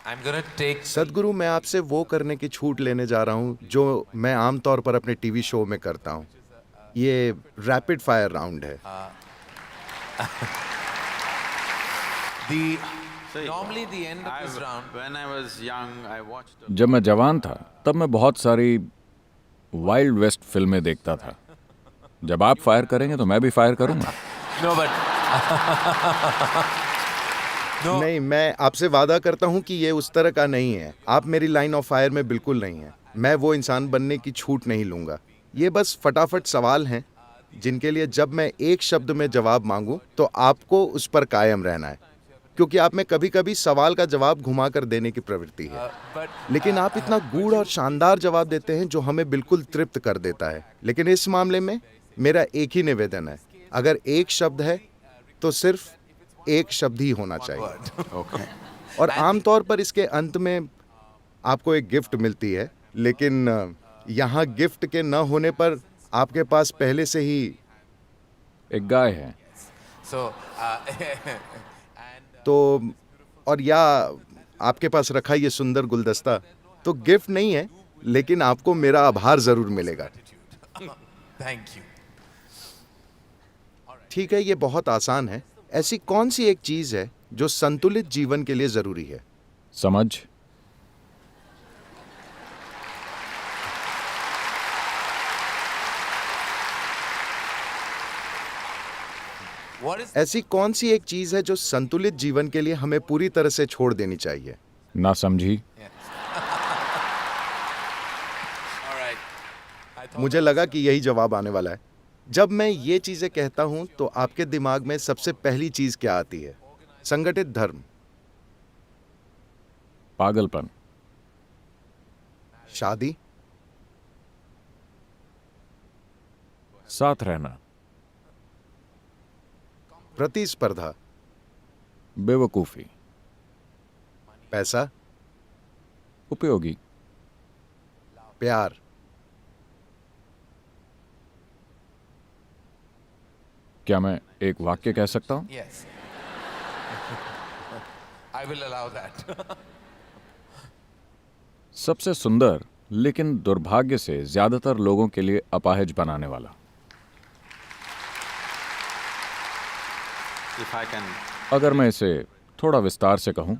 I'm gonna take सदगुरु, मैं आपसे वो करने की छूट लेने जा रहा हूँ जो मैं आमतौर पर अपने टीवी शो में करता हूँ। ये रैपिड फायर राउंड है। the See, normally the end of this round. when I was young, I watched a जब मैं जवान था तब मैं बहुत सारी वाइल्ड वेस्ट फिल्में देखता था। जब आप फायर करेंगे तो मैं भी फायर करूंगा। No, but no. नहीं, मैं आपसे वादा करता हूँ कि ये उस तरह का नहीं है। आप मेरी लाइन ऑफ फायर में बिल्कुल नहीं हैं। मैं वो इंसान बनने की छूट नहीं लूंगा। ये बस फटाफट सवाल हैं जिनके लिए जब मैं एक शब्द में जवाब मांगूं तो आपको उस पर कायम रहना है, क्योंकि आप में कभी-कभी सवाल का जवाब घुमाकर देने की प्रवृत्ति है। But लेकिन आप इतना गूढ़ और शानदार जवाब देते हैं जो हमें बिल्कुल तृप्त कर देता है। लेकिन इस मामले में मेरा एक ही निवेदन है, अगर एक शब्द है तो सिर्फ एक शब्द ही होना चाहिए। okay. और आमतौर पर इसके अंत में आपको एक गिफ्ट मिलती है, लेकिन यहाँ गिफ्ट के न होने पर आपके पास पहले से ही एक गाय है। so तो और या आपके पास रखा ये सुंदर गुलदस्ता तो गिफ्ट नहीं है, लेकिन आपको मेरा आभार जरूर मिलेगा। thank you. ठीक है, ये बहुत आसान है। ऐसी कौन सी एक चीज है जो संतुलित जीवन के लिए जरूरी है? समझ। What is ऐसी कौन सी एक चीज है जो संतुलित जीवन के लिए हमें पूरी तरह से छोड़ देनी चाहिए? ना समझी। all right? I thought मुझे लगा कि यही जवाब आने वाला है। जब मैं ये चीजें कहता हूं तो आपके दिमाग में सबसे पहली चीज क्या आती है? संगठित धर्म, पागलपन, शादी, साथ रहना, प्रतिस्पर्धा, बेवकूफी, पैसा, उपयोगी, प्यार, क्या मैं एक वाक्य कह सकता हूं? yes. I will allow that. सबसे सुंदर लेकिन दुर्भाग्य से ज्यादातर लोगों के लिए अपाहिज बनाने वाला। If I can, अगर मैं इसे थोड़ा विस्तार से कहूं,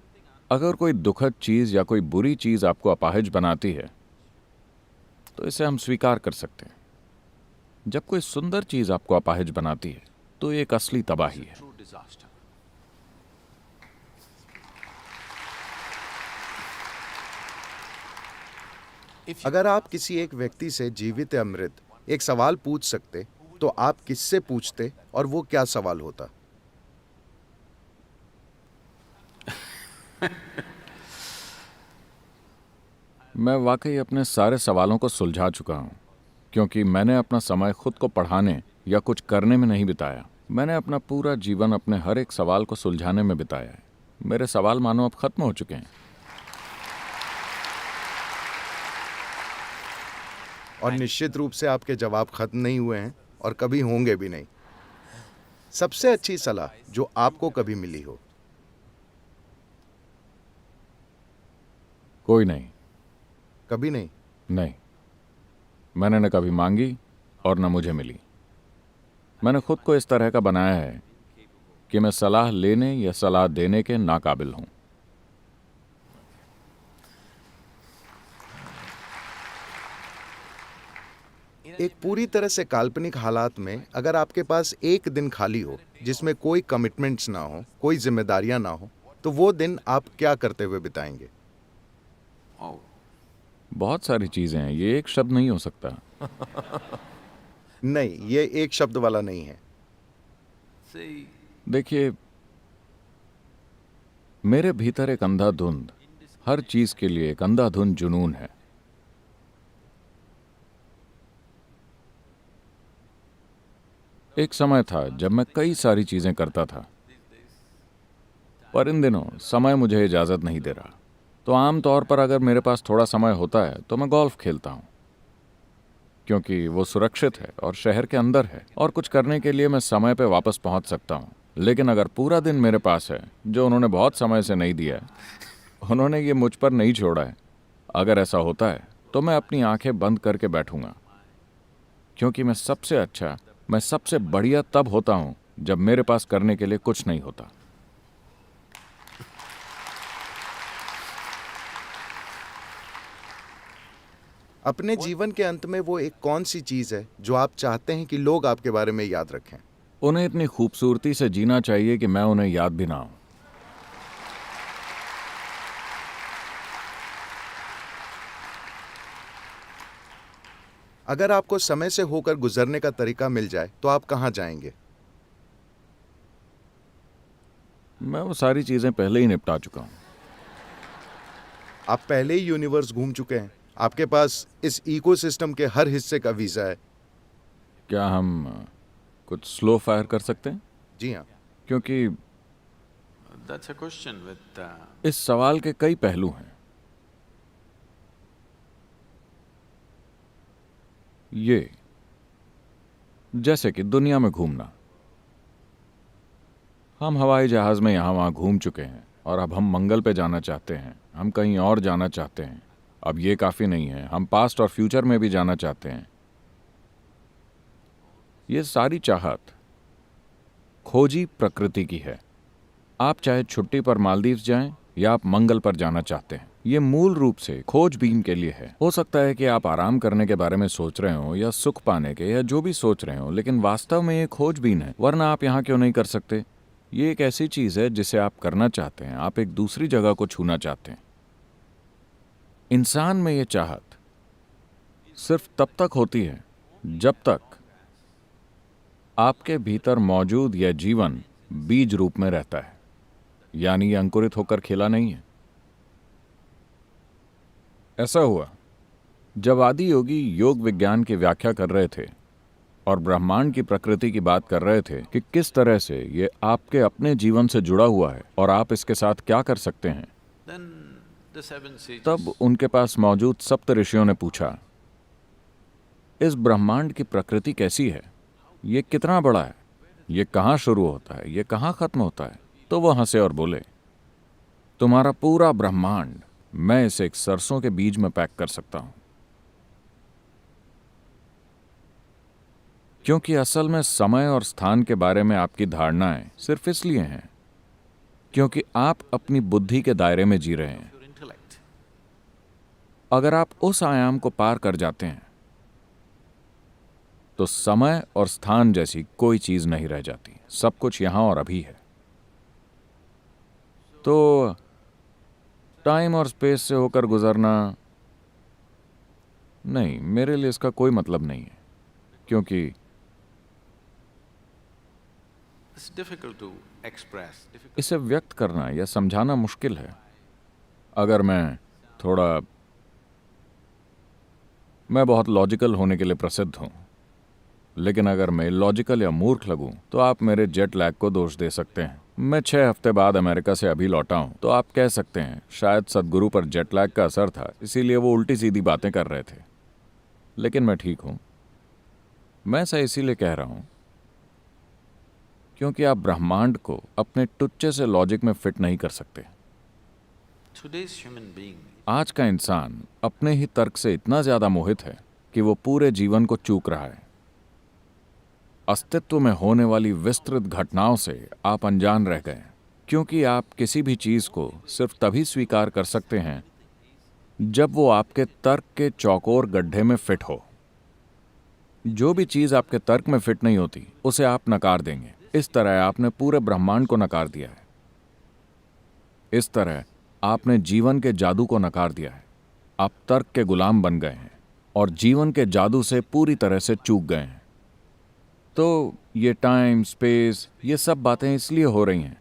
अगर कोई दुखद चीज या कोई बुरी चीज आपको अपाहिज बनाती है तो इसे हम स्वीकार कर सकते हैं। जब कोई सुंदर चीज आपको अपाहिज बनाती है तो ये एक असली तबाही है। true disaster. अगर आप किसी एक व्यक्ति से जीवित या मृत एक सवाल पूछ सकते तो आप किससे पूछते और वो क्या सवाल होता? मैं वाकई अपने सारे सवालों को सुलझा चुका हूं, क्योंकि मैंने अपना समय खुद को पढ़ाने या कुछ करने में नहीं बिताया। मैंने अपना पूरा जीवन अपने हर एक सवाल को सुलझाने में बिताया है। मेरे सवाल मानो अब खत्म हो चुके हैं। और निश्चित रूप से आपके जवाब खत्म नहीं हुए हैं और कभी होंगे भी नहीं। सबसे अच्छी सलाह जो आपको कभी मिली हो? कोई नहीं। कभी नहीं? नहीं, मैंने न कभी मांगी और न मुझे मिली। मैंने खुद को इस तरह का बनाया है कि मैं सलाह लेने या सलाह देने के नाकाबिल हूं। एक पूरी तरह से काल्पनिक हालात में अगर आपके पास एक दिन खाली हो जिसमें कोई कमिटमेंट्स ना हो, कोई जिम्मेदारियां ना हो, तो वो दिन आप क्या करते हुए बिताएंगे? Oh, बहुत सारी चीजें हैं, ये एक शब्द नहीं हो सकता। नहीं, ये एक शब्द वाला नहीं है। see, देखिए, मेरे भीतर एक अंधाधुंध, हर चीज के लिए एक अंधाधुंध जुनून है। एक समय था जब मैं कई सारी चीजें करता था, पर इन दिनों समय मुझे इजाजत नहीं दे रहा। तो आमतौर पर अगर मेरे पास थोड़ा समय होता है तो मैं गोल्फ खेलता हूं, क्योंकि वो सुरक्षित है और शहर के अंदर है और कुछ करने के लिए मैं समय पे वापस पहुंच सकता हूं। लेकिन अगर पूरा दिन मेरे पास है, जो उन्होंने बहुत समय से नहीं दिया है, उन्होंने ये मुझ पर नहीं छोड़ा है। अगर ऐसा होता है तो मैं अपनी आंखें बंद करके बैठूंगा, क्योंकि मैं सबसे बढ़िया तब होता हूं जब मेरे पास करने के लिए कुछ नहीं होता। अपने जीवन के अंत में वो एक कौन सी चीज है जो आप चाहते हैं कि लोग आपके बारे में याद रखें? उन्हें इतनी खूबसूरती से जीना चाहिए कि मैं उन्हें याद भी ना हूं। अगर आपको समय से होकर गुजरने का तरीका मिल जाए तो आप कहां जाएंगे? मैं वो सारी चीजें पहले ही निपटा चुका हूं। आप पहले ही यूनिवर्स घूम चुके हैं। आपके पास इस इकोसिस्टम के हर हिस्से का वीजा है। क्या हम कुछ स्लो फायर कर सकते हैं? जी हाँ। क्योंकि That's a question with इस सवाल के कई पहलू हैं। ये जैसे कि दुनिया में घूमना। हम हवाई जहाज में यहां वहां घूम चुके हैं और अब हम मंगल पे जाना चाहते हैं, हम कहीं और जाना चाहते हैं। अब ये काफी नहीं है, हम पास्ट और फ्यूचर में भी जाना चाहते हैं। ये सारी चाहत खोजी प्रकृति की है। आप चाहे छुट्टी पर मालदीव्स जाएं या आप मंगल पर जाना चाहते हैं, ये मूल रूप से खोजबीन के लिए है। हो सकता है कि आप आराम करने के बारे में सोच रहे हो या सुख पाने के या जो भी सोच रहे हो, लेकिन वास्तव में ये खोजबीन है। वरना आप यहां क्यों नहीं कर सकते? ये एक ऐसी चीज है जिसे आप करना चाहते हैं। आप एक दूसरी जगह को छूना चाहते हैं। इंसान में ये चाहत सिर्फ तब तक होती है जब तक आपके भीतर मौजूद यह जीवन बीज रूप में रहता है, यानी अंकुरित होकर खिला नहीं है। ऐसा हुआ जब आदि योगी योग विज्ञान की व्याख्या कर रहे थे और ब्रह्मांड की प्रकृति की बात कर रहे थे कि किस तरह से ये आपके अपने जीवन से जुड़ा हुआ है और आप इसके साथ क्या कर सकते हैं। then the seven sages. तब उनके पास मौजूद सप्त ऋषियों ने पूछा, इस ब्रह्मांड की प्रकृति कैसी है? ये कितना बड़ा है? ये कहाँ शुरू होता है? ये कहाँ खत्म होता है? तो वो हंसे और बोले, तुम्हारा पूरा ब्रह्मांड मैं इसे एक सरसों के बीज में पैक कर सकता हूं। क्योंकि असल में समय और स्थान के बारे में आपकी धारणाएं सिर्फ इसलिए हैं क्योंकि आप अपनी बुद्धि के दायरे में जी रहे हैं। Your intellect. अगर आप उस आयाम को पार कर जाते हैं तो समय और स्थान जैसी कोई चीज नहीं रह जाती। सब कुछ यहां और अभी है। तो टाइम और स्पेस से होकर गुजरना, नहीं, मेरे लिए इसका कोई मतलब नहीं है। क्योंकि It's difficult to express. Difficult. इसे व्यक्त करना या समझाना मुश्किल है। अगर मैं बहुत लॉजिकल होने के लिए प्रसिद्ध हूं, लेकिन अगर मैं लॉजिकल या मूर्ख लगूं तो आप मेरे जेट लैग को दोष दे सकते हैं। मैं 6 हफ्ते बाद अमेरिका से अभी लौटा हूं, तो आप कह सकते हैं शायद सदगुरु पर जेट लैग का असर था, इसीलिए वो उल्टी सीधी बातें कर रहे थे। लेकिन मैं ठीक हूं। मैं ऐसा इसीलिए कह रहा हूं क्योंकि आप ब्रह्मांड को अपने टुच्चे से लॉजिक में फिट नहीं कर सकते। Today's human being आज का इंसान अपने ही तर्क से इतना ज्यादा मोहित है कि वो पूरे जीवन को चूक रहा है। अस्तित्व में होने वाली विस्तृत घटनाओं से आप अनजान रह गए, क्योंकि आप किसी भी चीज को सिर्फ तभी स्वीकार कर सकते हैं जब वो आपके तर्क के चौकोर गड्ढे में फिट हो। जो भी चीज आपके तर्क में फिट नहीं होती उसे आप नकार देंगे। इस तरह आपने पूरे ब्रह्मांड को नकार दिया है। इस तरह आपने जीवन के जादू को नकार दिया है। आप तर्क के गुलाम बन गए हैं और जीवन के जादू से पूरी तरह से चूक गए हैं। तो ये टाइम, स्पेस, ये सब बातें इसलिए हो रही हैं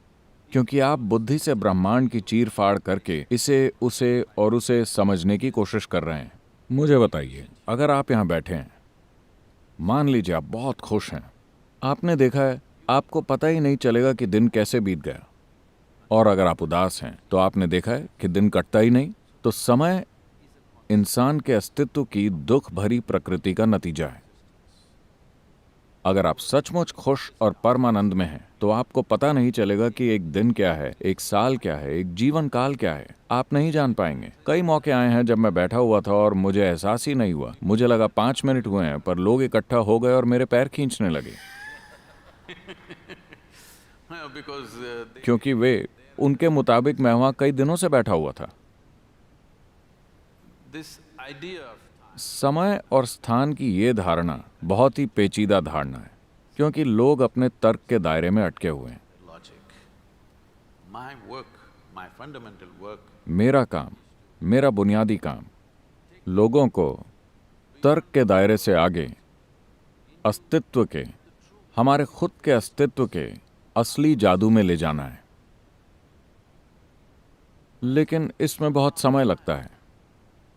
क्योंकि आप बुद्धि से ब्रह्मांड की चीर फाड़ करके इसे, उसे और उसे समझने की कोशिश कर रहे हैं। मुझे बताइए, अगर आप यहाँ बैठे हैं, मान लीजिए आप बहुत खुश हैं, आपने देखा है आपको पता ही नहीं चलेगा कि दिन कैसे बीत गया। और अगर आप उदास हैं तो आपने देखा है कि दिन कटता ही नहीं। तो समय इंसान के अस्तित्व की दुख भरी प्रकृति का नतीजा है। अगर आप सचमुच खुश और परमानंद में हैं तो आपको पता नहीं चलेगा कि एक दिन क्या है, एक साल क्या है, एक जीवन काल क्या है। आप नहीं जान पाएंगे। कई मौके आए हैं जब मैं बैठा हुआ था और मुझे एहसास ही नहीं हुआ। मुझे लगा 5 मिनट हुए हैं, पर लोग इकट्ठा हो गए और मेरे पैर खींचने लगे Because क्योंकि वे उनके मुताबिक मैं वहां कई दिनों से बैठा हुआ था। this idea of समय और स्थान की ये धारणा बहुत ही पेचीदा धारणा है, क्योंकि लोग अपने तर्क के दायरे में अटके हुए हैं। logic, my work, my fundamental work मेरा काम, मेरा बुनियादी काम लोगों को तर्क के दायरे से आगे अस्तित्व के, हमारे खुद के अस्तित्व के असली जादू में ले जाना है। लेकिन इसमें बहुत समय लगता है।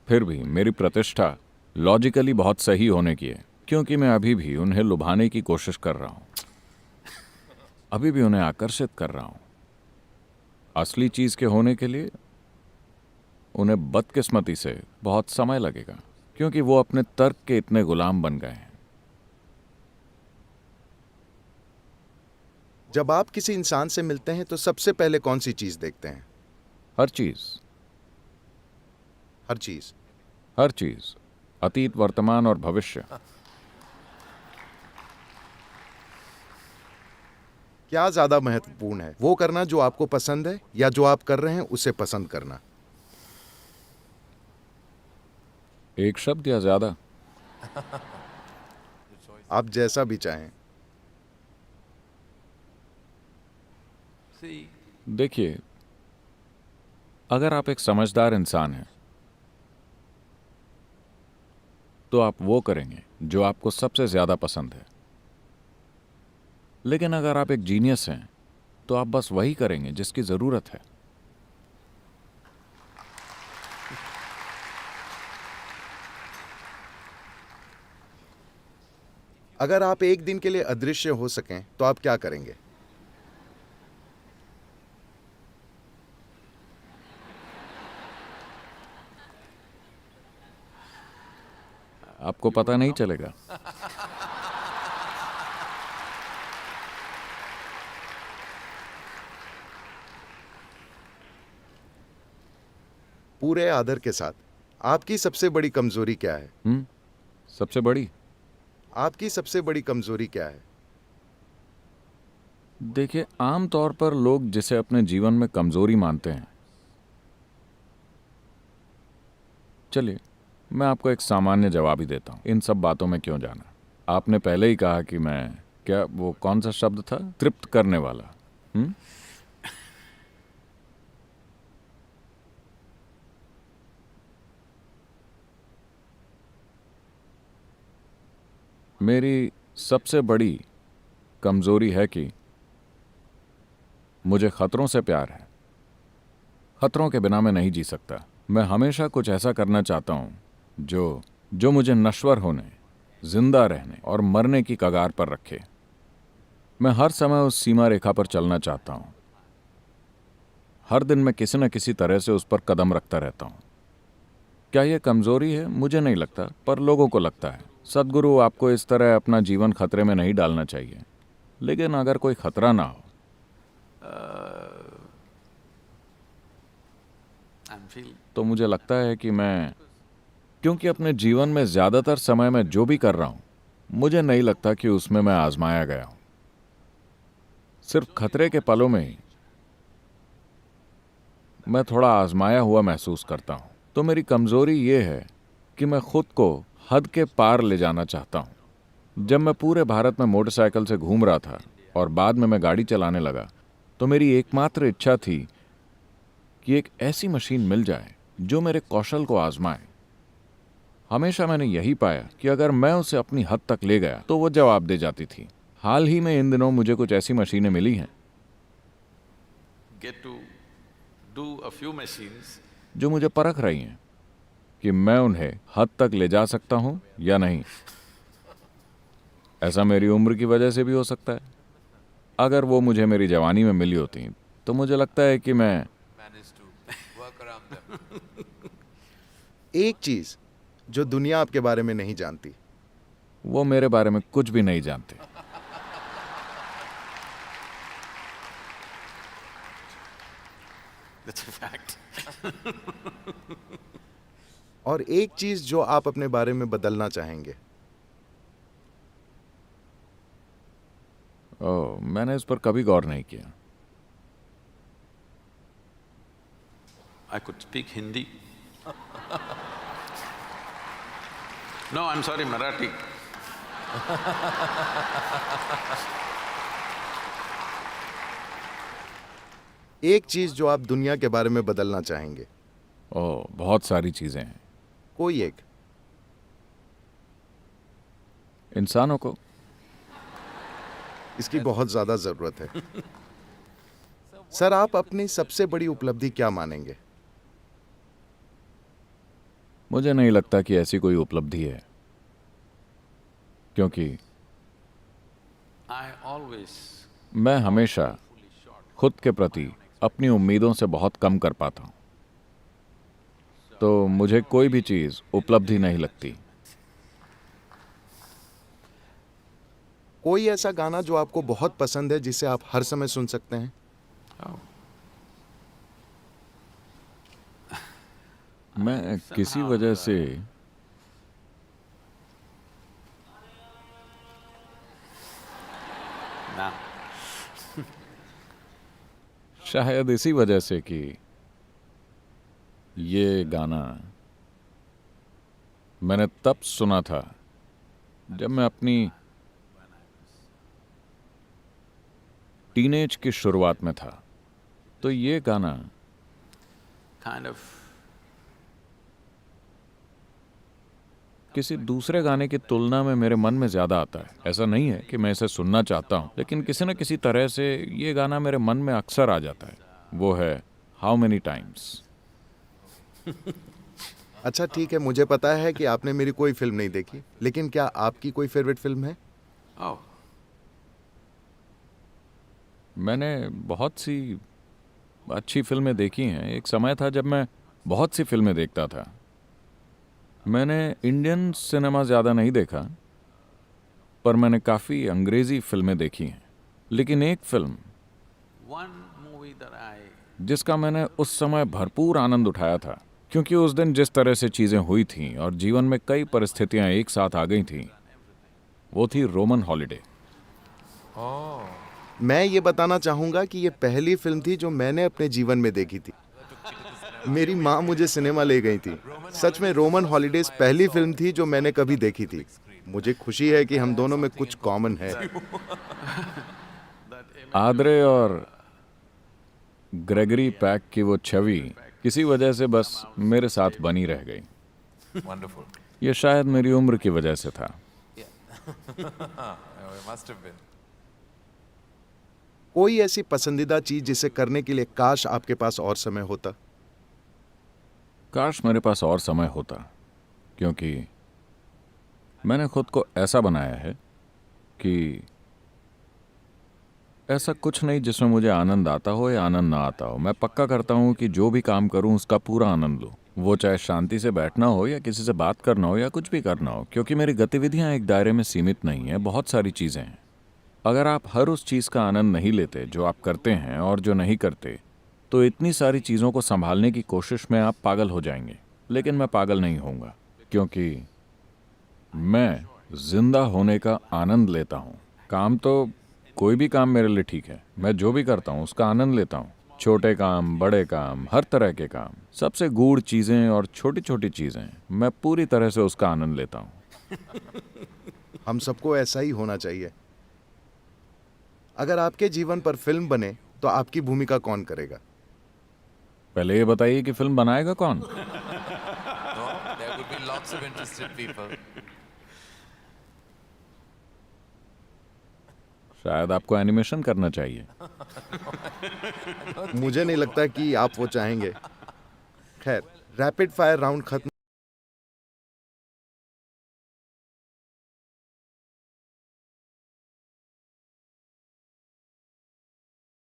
फिर भी मेरी प्रतिष्ठा लॉजिकली बहुत सही होने की है, क्योंकि मैं अभी भी उन्हें लुभाने की कोशिश कर रहा हूं, अभी भी उन्हें आकर्षित कर रहा हूं। असली चीज के होने के लिए उन्हें बदकिस्मती से बहुत समय लगेगा, क्योंकि वो अपने तर्क के इतने गुलाम बन गए हैं। जब आप किसी इंसान से मिलते हैं तो सबसे पहले कौन सी चीज देखते हैं? हर चीज, हर चीज। हर चीज, अतीत, वर्तमान और भविष्य। क्या ज्यादा महत्वपूर्ण है, वो करना जो आपको पसंद है या जो आप कर रहे हैं उसे पसंद करना? एक शब्द या ज्यादा? आप जैसा भी चाहें। see देखिए, अगर आप एक समझदार इंसान हैं तो आप वो करेंगे जो आपको सबसे ज्यादा पसंद है। लेकिन अगर आप एक जीनियस हैं तो आप बस वही करेंगे जिसकी जरूरत है। अगर आप एक दिन के लिए अदृश्य हो सकें तो आप क्या करेंगे? आपको पता नहीं चलेगा। पूरे आदर के साथ, आपकी सबसे बड़ी कमजोरी क्या है? सबसे बड़ी? आपकी सबसे बड़ी कमजोरी क्या है? देखिए, आमतौर पर लोग जिसे अपने जीवन में कमजोरी मानते हैं, चलिए मैं आपको एक सामान्य जवाब ही देता हूं। इन सब बातों में क्यों जाना? आपने पहले ही कहा कि मैं, क्या वो कौन सा शब्द था, तृप्त करने वाला। मेरी सबसे बड़ी कमजोरी है कि मुझे खतरों से प्यार है। खतरों के बिना मैं नहीं जी सकता। मैं हमेशा कुछ ऐसा करना चाहता हूं जो मुझे नश्वर होने, जिंदा रहने और मरने की कगार पर रखे। मैं हर समय उस सीमा रेखा पर चलना चाहता हूं। हर दिन मैं किसी न किसी तरह से उस पर कदम रखता रहता हूं। क्या यह कमजोरी है? मुझे नहीं लगता, पर लोगों को लगता है। सद्गुरु, आपको इस तरह अपना जीवन खतरे में नहीं डालना चाहिए। लेकिन अगर कोई खतरा ना हो, तो मुझे लगता है कि मैं, क्योंकि अपने जीवन में ज्यादातर समय में जो भी कर रहा हूं, मुझे नहीं लगता कि उसमें मैं आजमाया गया हूं। सिर्फ खतरे के पलों में ही मैं थोड़ा आजमाया हुआ महसूस करता हूं। तो मेरी कमजोरी ये है कि मैं खुद को हद के पार ले जाना चाहता हूं। जब मैं पूरे भारत में मोटरसाइकिल से घूम रहा था और बाद में मैं गाड़ी चलाने लगा, तो मेरी एकमात्र इच्छा थी कि एक ऐसी मशीन मिल जाए जो मेरे कौशल को आजमाए। हमेशा मैंने यही पाया कि अगर मैं उसे अपनी हद तक ले गया तो वो जवाब दे जाती थी। हाल ही में इन दिनों मुझे कुछ ऐसी मशीनें मिली हैं get to do a few machines जो मुझे परख रही हैं कि मैं उन्हें हद तक ले जा सकता हूं या नहीं। ऐसा मेरी उम्र की वजह से भी हो सकता है। अगर वो मुझे मेरी जवानी में मिली होती तो मुझे लगता है कि मैं managed to work around them. एक चीज जो दुनिया आपके बारे में नहीं जानती। वो मेरे बारे में कुछ भी नहीं जानते। That's a fact. और एक चीज जो आप अपने बारे में बदलना चाहेंगे? ओह, मैंने इस पर कभी गौर नहीं किया। I could speak Hindi. No, I'm sorry, Marathi. एक चीज जो आप दुनिया के बारे में बदलना चाहेंगे? ओह, बहुत सारी चीजें हैं। कोई एक। इंसानों को। इसकी बहुत ज्यादा जरूरत है। सर, आप अपनी सबसे बड़ी उपलब्धि क्या मानेंगे? मुझे नहीं लगता कि ऐसी कोई उपलब्धि है, क्योंकि I always मैं हमेशा खुद के प्रति अपनी उम्मीदों से बहुत कम कर पाता हूं, तो मुझे कोई भी चीज उपलब्धि नहीं लगती। कोई ऐसा गाना जो आपको बहुत पसंद है जिसे आप हर समय सुन सकते हैं? oh, मैं किसी वजह से nah. शायद इसी वजह से कि ये गाना मैंने तब सुना था जब मैं अपनी टीनेज की शुरुआत में था। तो ये गाना Kind of किसी दूसरे गाने की तुलना में मेरे मन में ज्यादा आता है। ऐसा नहीं है कि मैं इसे सुनना चाहता हूं, लेकिन किसी न किसी तरह से ये गाना मेरे मन में अक्सर आ जाता है। वो है हाउ मेनी टाइम्स। अच्छा ठीक है, मुझे पता है कि आपने मेरी कोई फिल्म नहीं देखी, लेकिन क्या आपकी कोई फेवरेट फिल्म है? oh, मैंने बहुत सी अच्छी फिल्में देखी हैं। एक समय था जब मैं बहुत सी फिल्में देखता था। मैंने इंडियन सिनेमा ज़्यादा नहीं देखा, पर मैंने काफ़ी अंग्रेज़ी फिल्में देखी हैं। लेकिन एक film one movie that I जिसका मैंने उस समय भरपूर आनंद उठाया था, क्योंकि उस दिन जिस तरह से चीज़ें हुई थीं और जीवन में कई परिस्थितियां एक साथ आ गई थीं, वो थी रोमन हॉलिडे। Oh, मैं ये बताना चाहूंगा कि ये पहली फिल्म थी जो मैंने अपने जीवन में देखी थी। मेरी माँ मुझे सिनेमा ले गई थी। सच में रोमन हॉलिडेज पहली फिल्म थी जो मैंने कभी देखी थी। मुझे खुशी है कि हम दोनों में कुछ कॉमन है। आद्रे और ग्रेगरी पैक की वो छवि किसी वजह से बस मेरे साथ बनी रह गई। wonderful. ये शायद मेरी उम्र की वजह से था। Oh, it must have been. कोई ऐसी पसंदीदा चीज जिसे करने के लिए काश आपके पास और समय होता? काश मेरे पास और समय होता, क्योंकि मैंने खुद को ऐसा बनाया है कि ऐसा कुछ नहीं जिसमें मुझे आनंद आता हो या आनंद ना आता हो। मैं पक्का करता हूं कि जो भी काम करूं उसका पूरा आनंद लूं, वो चाहे शांति से बैठना हो या किसी से बात करना हो या कुछ भी करना हो, क्योंकि मेरी गतिविधियां एक दायरे में सीमित नहीं है, बहुत सारी चीज़ें हैं। अगर आप हर उस चीज़ का आनंद नहीं लेते जो आप करते हैं और जो नहीं करते, तो इतनी सारी चीज़ों को संभालने की कोशिश में आप पागल हो जाएंगे। लेकिन मैं पागल नहीं होऊंगा, क्योंकि मैं जिंदा होने का आनंद लेता हूँ। काम तो कोई भी काम मेरे लिए ठीक है, मैं जो भी करता हूँ उसका आनंद लेता हूँ। छोटे काम, बड़े काम, हर तरह के काम, सबसे गूढ़ चीज़ें और छोटी छोटी चीज़ें, मैं पूरी तरह से उसका आनंद लेता हूँ। हम सबको ऐसा ही होना चाहिए। अगर आपके जीवन पर फिल्म बने तो आपकी भूमिका कौन करेगा? पहले ये बताइए कि फिल्म बनाएगा कौन? No, there could be lots of interested people. शायद आपको एनिमेशन करना चाहिए। मुझे नहीं लगता कि आप वो चाहेंगे। खैर, रैपिड फायर राउंड खत्म